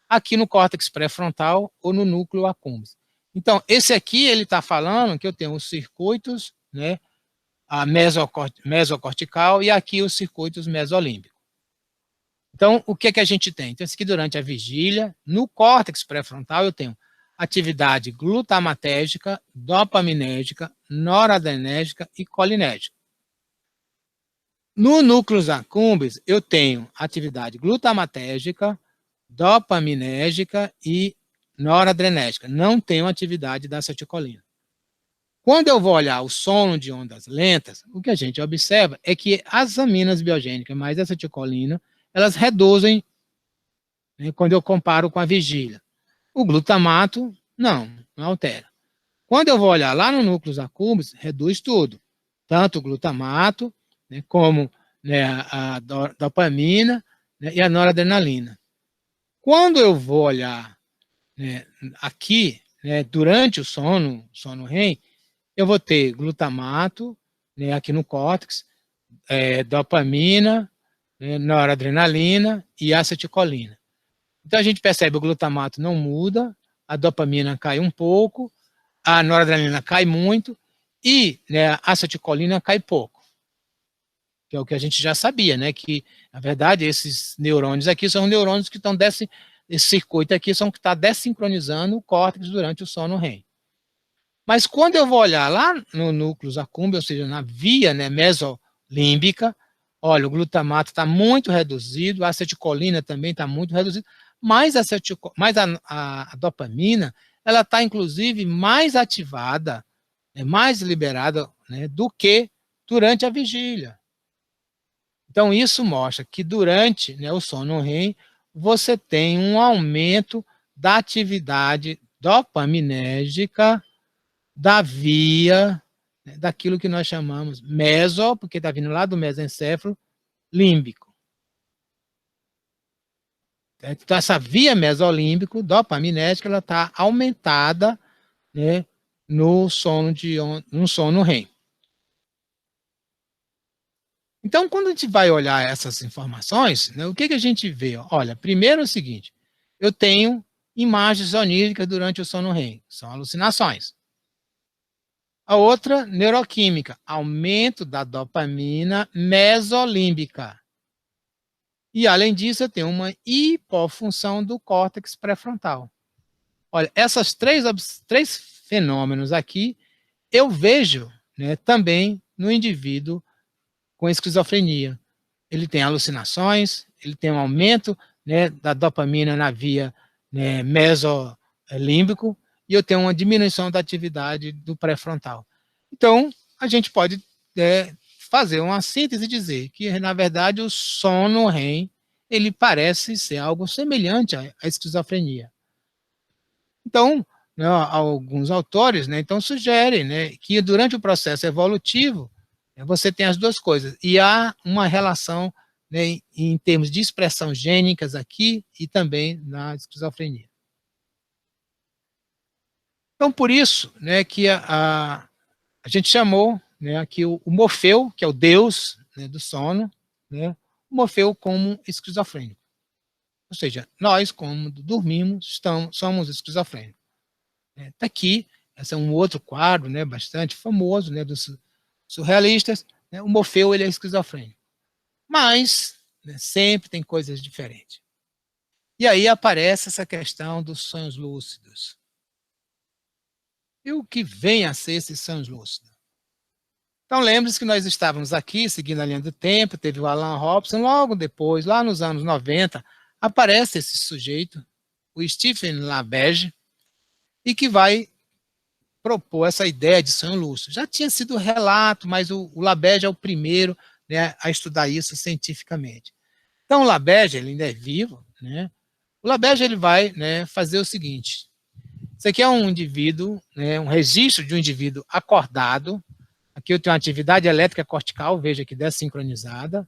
aqui no córtex pré-frontal ou no núcleo accumbens. Então, esse aqui ele está falando que eu tenho os circuitos, né, a mesocortical e aqui os circuitos mesolímbicos. Então, o que a gente tem? Então, isso aqui durante a vigília, no córtex pré-frontal eu tenho atividade glutamatérgica, dopaminérgica, noradrenérgica e colinérgica. No núcleo accumbens, eu tenho atividade glutamatérgica, dopaminérgica e noradrenérgica. Não tenho atividade da acetilcolina. Quando eu vou olhar o sono de ondas lentas, o que a gente observa é que as aminas biogênicas mais acetilcolina, elas reduzem, né, quando eu comparo com a vigília. O glutamato, não altera. Quando eu vou olhar lá no núcleo accumbens, reduz tudo. Tanto o glutamato, né, como, né, a dopamina, né, e a noradrenalina. Quando eu vou olhar, né, aqui, né, durante o sono REM, eu vou ter glutamato, né, aqui no córtex, dopamina, né, noradrenalina e acetilcolina. Então, a gente percebe o glutamato não muda, a dopamina cai um pouco, a noradrenalina cai muito e, né, a acetilcolina cai pouco. Que é o que a gente já sabia, né, que, na verdade, esses neurônios aqui são neurônios que estão esse circuito aqui são que está dessincronizando o córtex durante o sono REM. Mas quando eu vou olhar lá no núcleo accumbens, ou seja, na via, né, mesolímbica, olha, o glutamato está muito reduzido, a acetilcolina também está muito reduzida, mas a dopamina, ela está, inclusive, mais ativada, né, mais liberada, né, do que durante a vigília. Então, isso mostra que durante, né, o sono REM, você tem um aumento da atividade dopaminérgica da via, né, daquilo que nós chamamos meso, porque está vindo lá do mesencéfalo, límbico. Então, essa via mesolímbico, dopaminérgica, ela está aumentada, né, no sono REM. Então, quando a gente vai olhar essas informações, né, o que a gente vê? Olha, primeiro é o seguinte, eu tenho imagens oníricas durante o sono REM, são alucinações. A outra, neuroquímica, aumento da dopamina mesolímbica. E, além disso, eu tenho uma hipofunção do córtex pré-frontal. Olha, esses três fenômenos aqui, eu vejo, né, também no indivíduo com esquizofrenia. Ele tem alucinações, ele tem um aumento, né, da dopamina na via, né, mesolímbico, e eu tenho uma diminuição da atividade do pré-frontal. Então, a gente pode fazer uma síntese e dizer que, na verdade, o sono REM, ele parece ser algo semelhante à esquizofrenia. Então, né, alguns autores, né, então sugerem, né, que durante o processo evolutivo, você tem as duas coisas, e há uma relação, né, em termos de expressão gênicas aqui e também na esquizofrenia. Então, por isso, né, que a gente chamou, né, aqui o Morfeu, que é o deus, né, do sono, né, o Morfeu como esquizofrênico. Ou seja, nós, como dormimos, somos esquizofrênicos. Está aqui, esse é um outro quadro, né, bastante famoso, né, dos surrealistas, né, o Morfeu ele é esquizofrênico. Mas, né, sempre tem coisas diferentes. E aí aparece essa questão dos sonhos lúcidos. E o que vem a ser esses sonhos lúcidos? Então, lembre-se que nós estávamos aqui, seguindo a linha do tempo, teve o Alan Robson, logo depois, lá nos anos 90, aparece esse sujeito, o Stephen LaBerge, e que vai propor essa ideia de sonho lúcido. Já tinha sido relato, mas o LaBerge é o primeiro, né, a estudar isso cientificamente. Então, o LaBerge, ele ainda é vivo, né? O LaBerge, ele vai, né, fazer o seguinte. Isso aqui é um indivíduo, né, um registro de um indivíduo acordado. Aqui eu tenho a atividade elétrica cortical, veja que desincronizada.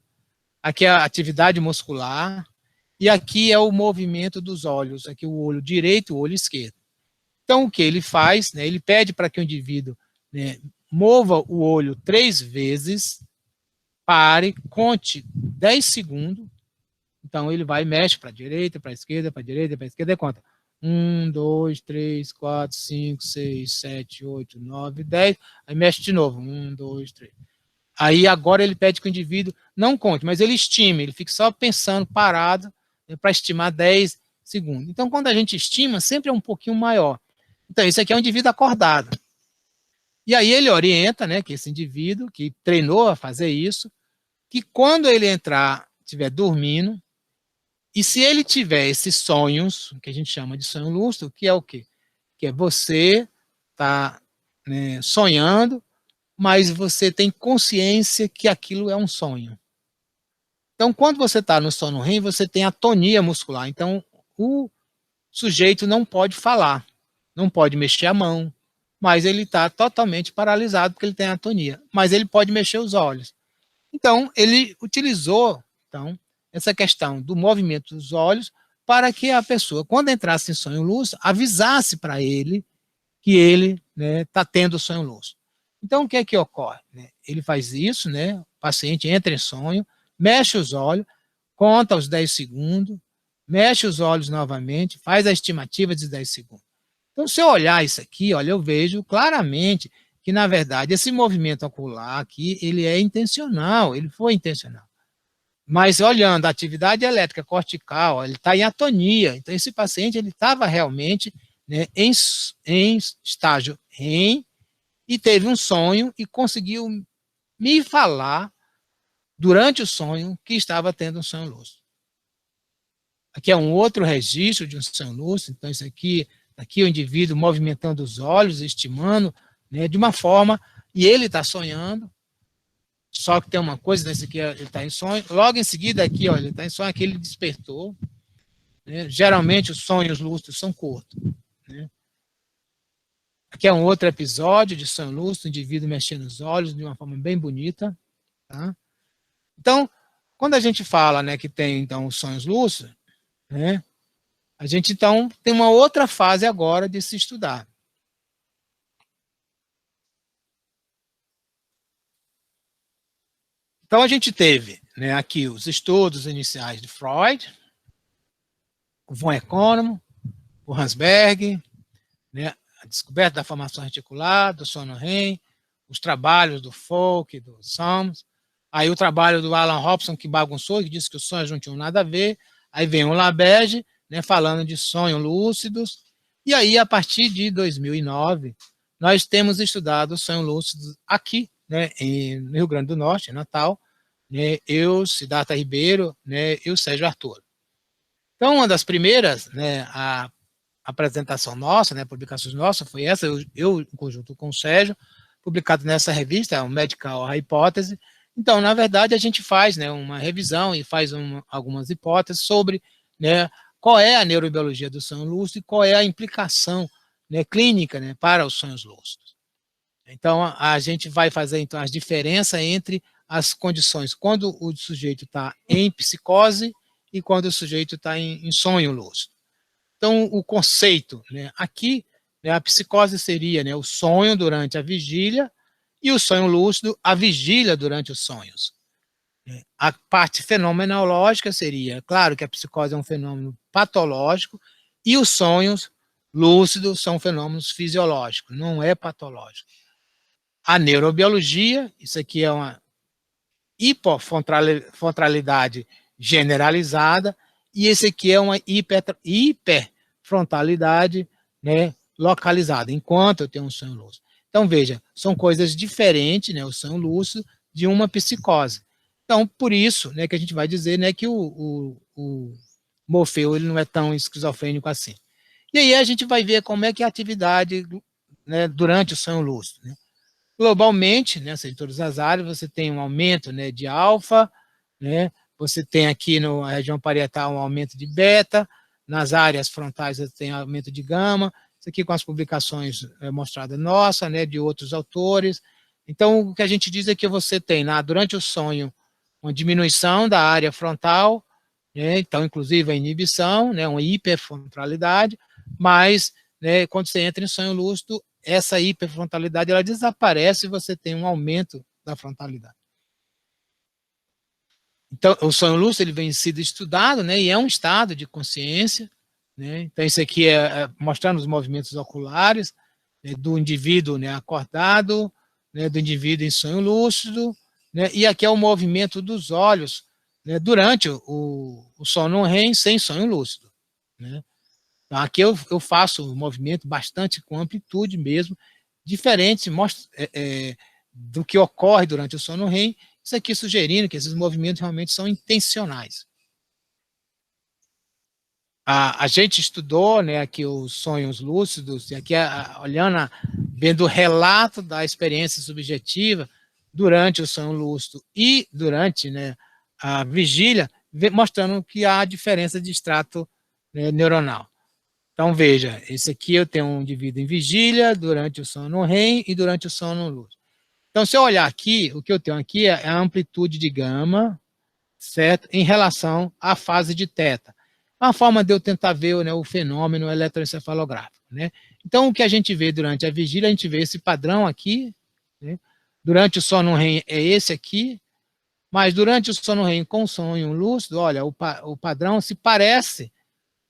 Aqui é a atividade muscular. E aqui é o movimento dos olhos. Aqui o olho direito e o olho esquerdo. Então, o que ele faz? Né, ele pede para que o indivíduo, né, mova o olho 3 vezes, pare, conte 10 segundos. Então, ele vai e mexe para a direita, para a esquerda, para a direita, para a esquerda, e conta. 1, 2, 3, 4, 5, 6, 7, 8, 9, 10. Aí mexe de novo. 1, 2, 3. Aí agora ele pede que o indivíduo não conte, mas ele estime, ele fica só pensando, parado, né, para estimar 10 segundos. Então, quando a gente estima, sempre é um pouquinho maior. Então, isso aqui é um indivíduo acordado. E aí ele orienta, né, que esse indivíduo que treinou a fazer isso, que quando ele estiver dormindo, e se ele tiver esses sonhos, que a gente chama de sonho lúcido, que é o quê? Que é você tá, né, sonhando, mas você tem consciência que aquilo é um sonho. Então, quando você está no sono REM, você tem atonia muscular. Então, o sujeito não pode falar, não pode mexer a mão, mas ele está totalmente paralisado porque ele tem atonia. Mas ele pode mexer os olhos. Então, ele utilizou essa questão do movimento dos olhos para que a pessoa, quando entrasse em sonho lúcido, avisasse para ele que ele está, né, tendo sonho lúcido. Então, o que é que ocorre? Ele faz isso, né, o paciente entra em sonho, mexe os olhos, conta os 10 segundos, mexe os olhos novamente, faz a estimativa de 10 segundos. Então, se eu olhar isso aqui, olha, eu vejo claramente que, na verdade, esse movimento ocular aqui, ele é intencional, ele foi intencional. Mas olhando a atividade elétrica cortical, ele está em atonia. Então, esse paciente ele estava realmente, né, em estágio REM e teve um sonho e conseguiu me falar durante o sonho que estava tendo um sonho lúcido. Aqui é um outro registro de um sonho lúcido. Então, isso aqui o indivíduo movimentando os olhos, estimando, né, de uma forma, e ele está sonhando. Só que tem uma coisa, nesse aqui ele está em sonho, logo em seguida aqui, ó, ele está em sonho, aqui ele despertou, né? Geralmente os sonhos lúcidos são curtos, né? Aqui é um outro episódio de sonho lúcido, o indivíduo mexendo os olhos de uma forma bem bonita, tá? Então, quando a gente fala, né, que tem então os sonhos lúcidos, né, a gente então tem uma outra fase agora de se estudar. Então, a gente teve, né, aqui os estudos iniciais de Freud, o von Economo, o Hansberg, né, a descoberta da formação reticular, do sono REM, os trabalhos do Folk, do Sams, aí o trabalho do Alan Robson, que bagunçou, que disse que os sonhos não tinham nada a ver, aí vem o LaBerge, né, falando de sonhos lúcidos, e aí, a partir de 2009, nós temos estudado sonhos lúcidos aqui, né, no Rio Grande do Norte, em Natal, né, eu, Siddhartha Ribeiro, né, e o Sérgio Arturo. Então, uma das primeiras, né, a apresentação nossa, né, publicações nossas, foi essa, eu em conjunto com o Sérgio, publicado nessa revista, o Medical a Hipótese. Então, na verdade, a gente faz, né, uma revisão e faz algumas hipóteses sobre, né, qual é a neurobiologia do sonho lúcido e qual é a implicação, né, clínica, né, para os sonhos lúcidos. Então, a gente vai fazer então as diferenças entre as condições quando o sujeito está em psicose e quando o sujeito está em sonho lúcido. Então, o conceito, né, aqui, né, a psicose seria, né, o sonho durante a vigília e o sonho lúcido, a vigília durante os sonhos. A parte fenomenológica seria, claro que a psicose é um fenômeno patológico e os sonhos lúcidos são fenômenos fisiológicos, não é patológico. A neurobiologia, isso aqui é uma hipofontalidade generalizada, e esse aqui é uma hiperfrontalidade, né, localizada, enquanto eu tenho um sonho lúcido. Então, veja, são coisas diferentes, né, o sonho lúcido, de uma psicose. Então, por isso, né, que a gente vai dizer, né, que o Morfeu ele não é tão esquizofrênico assim. E aí a gente vai ver como é que é a atividade, né, durante o sonho lúcido, né? Globalmente, né, em todas as áreas, você tem um aumento, né, de alfa, né, você tem aqui na região parietal um aumento de beta, nas áreas frontais você tem aumento de gama, isso aqui com as publicações mostradas nossa, né, de outros autores. Então, o que a gente diz é que você tem, durante o sonho, uma diminuição da área frontal, né, então, inclusive, a inibição, né, uma hiperfrontalidade, mas, né, quando você entra em sonho lúcido, essa hiperfrontalidade ela desaparece e você tem um aumento da frontalidade. Então, o sonho lúcido ele vem sido estudado, né, e é um estado de consciência, né? Então, isso aqui é mostrando os movimentos oculares, né, do indivíduo, né, acordado, né, do indivíduo em sonho lúcido, né, e aqui é o movimento dos olhos, né, durante o sono REM sem sonho lúcido, né? Então, aqui eu faço um movimento bastante com amplitude mesmo, diferente do que ocorre durante o sono REM, isso aqui sugerindo que esses movimentos realmente são intencionais. A gente estudou, né, aqui os sonhos lúcidos, e aqui olhando, vendo o relato da experiência subjetiva durante o sonho lúcido e durante, né, a vigília, mostrando que há diferença de extrato, né, neuronal. Então, veja, esse aqui eu tenho um indivíduo em vigília, durante o sono REM e durante o sono lúcido. Então, se eu olhar aqui, o que eu tenho aqui é a amplitude de gama, certo? Em relação à fase de teta. Uma forma de eu tentar ver, né, o fenômeno eletroencefalográfico, né? Então, o que a gente vê durante a vigília, a gente vê esse padrão aqui, né? Durante o sono REM é esse aqui, mas durante o sono REM com sonho lúcido, olha, o padrão se parece,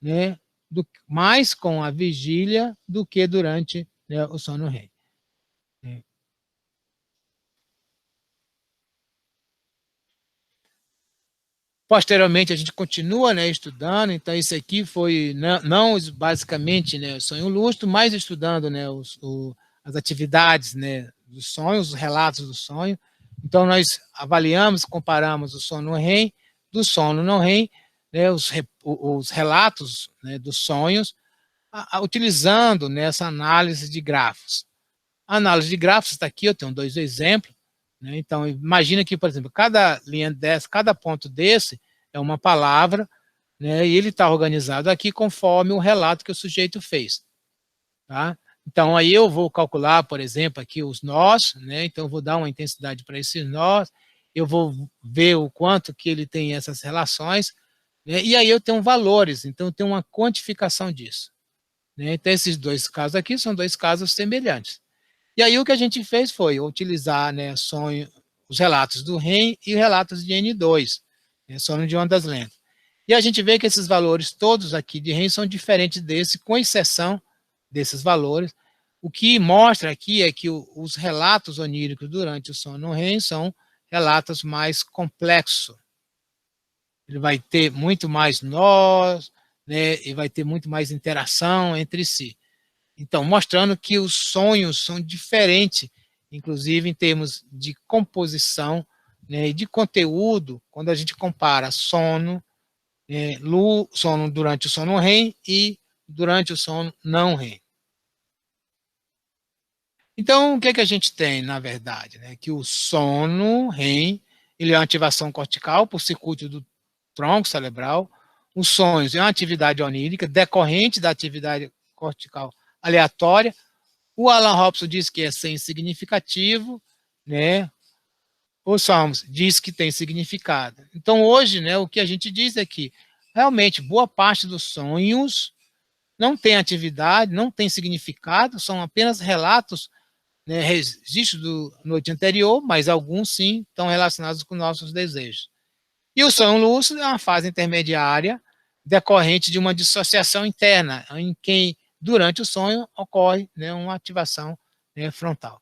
né, mais com a vigília do que durante, né, o sono REM. Posteriormente, a gente continua, né, estudando, então isso aqui foi não basicamente, né, sonho lúcido, mas estudando, né, as atividades, né, dos sonhos, os relatos do sonho. Então, nós avaliamos, comparamos o sono REM do sono não REM, né, os relatos, né, dos sonhos, utilizando nessa análise de grafos. A análise de grafos está aqui, eu tenho 2 exemplos, né? Então, imagina que, por exemplo, cada linha dessa, cada ponto desse é uma palavra, né? E ele está organizado aqui conforme o relato que o sujeito fez, tá? Então, aí eu vou calcular, por exemplo, aqui os nós, né? Então, eu vou dar uma intensidade para esses nós, eu vou ver o quanto que ele tem essas relações, né? E aí eu tenho valores, então eu tenho uma quantificação disso, né? Então, esses 2 casos aqui são 2 casos semelhantes. E aí o que a gente fez foi utilizar, né, os relatos do REM e relatos de N2, né, sono de ondas lentas. E a gente vê que esses valores todos aqui de REM são diferentes desse, com exceção desses valores. O que mostra aqui é que os relatos oníricos durante o sono REM são relatos mais complexos. Ele vai ter muito mais nós, né, e vai ter muito mais interação entre si. Então, mostrando que os sonhos são diferentes, inclusive em termos de composição, né, e de conteúdo, quando a gente compara sono, sono durante o sono REM e durante o sono não REM. Então, o que a gente tem, na verdade? Né? Que o sono REM, ele é uma ativação cortical por circuito do tronco cerebral. Os sonhos é uma atividade onírica decorrente da atividade cortical aleatória. O Alan Robson diz que é sem significativo, né? O Salmos diz que tem significado. Então, hoje, né, o que a gente diz é que, realmente, boa parte dos sonhos não tem atividade, não tem significado, são apenas relatos, né, registros da noite anterior, mas alguns, sim, estão relacionados com nossos desejos. E o sonho lúcido é uma fase intermediária decorrente de uma dissociação interna, em que, durante o sonho, ocorre, né, uma ativação, né, frontal.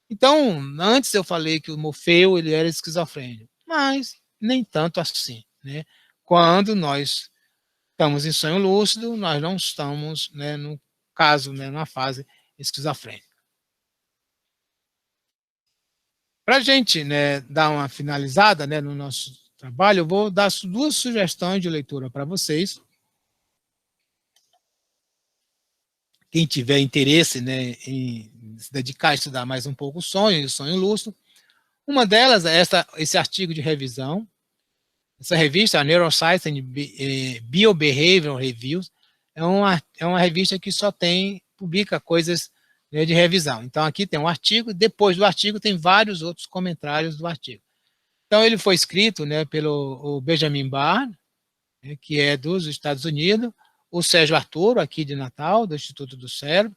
Então, antes eu falei que o Morfeu ele era esquizofrênico, mas nem tanto assim, né? Quando nós estamos em sonho lúcido, nós não estamos, né, no caso, né, numa fase esquizofrênica. Para a gente, né, dar uma finalizada, né, no nosso trabalho, eu vou dar 2 sugestões de leitura para vocês, quem tiver interesse, né, em se dedicar a estudar mais um pouco o sonho e o sonho lúcido. Uma delas é esse artigo de revisão. Essa revista, a Neuroscience and Biobehavioral Reviews, é uma revista que só publica coisas, né, de revisão. Então, aqui tem um artigo, depois do artigo tem vários outros comentários do artigo. Então, ele foi escrito, né, pelo Benjamin Barr, né, que é dos Estados Unidos, o Sérgio Arturo, aqui de Natal, do Instituto do Cérebro,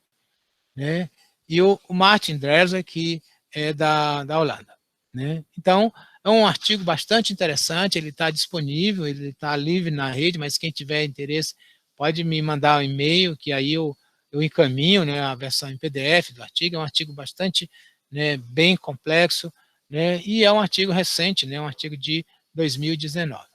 né, e o Martin Dresser, que é da Holanda. Né? Então, é um artigo bastante interessante, ele está disponível, ele está livre na rede, mas quem tiver interesse pode me mandar um e-mail, que aí eu encaminho, né, a versão em PDF do artigo. É um artigo bastante, né, bem complexo, né, e é um artigo recente, né, um artigo de 2019.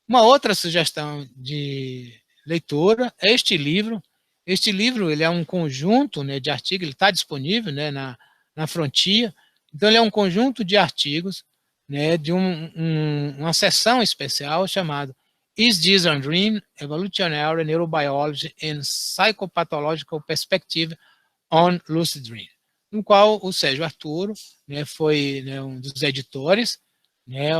Uma outra sugestão de leitura é este livro. Este livro ele é um conjunto, né, de artigos, ele está disponível, né, na Frontier. Então, ele é um conjunto de artigos, né, de uma seção especial chamada Is This a Dream? Evolutionary Neurobiology and Psychopathological Perspective on Lucid Dream, no qual o Sérgio Arturo, né, foi, né, um dos editores, né,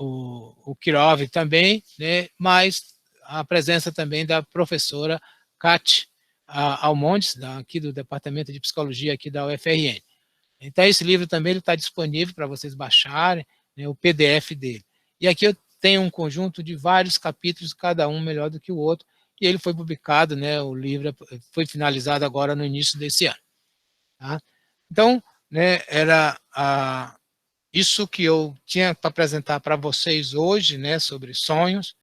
o Kirov também, né, mas a presença também da professora Kat Almondes, aqui do Departamento de Psicologia aqui da UFRN. Então, esse livro também está disponível para vocês baixarem, né, o PDF dele. E aqui eu tenho um conjunto de vários capítulos, cada um melhor do que o outro, e ele foi publicado, né, o livro foi finalizado agora no início desse ano. Tá? Então, né, era isso que eu tinha para apresentar para vocês hoje, né, sobre sonhos.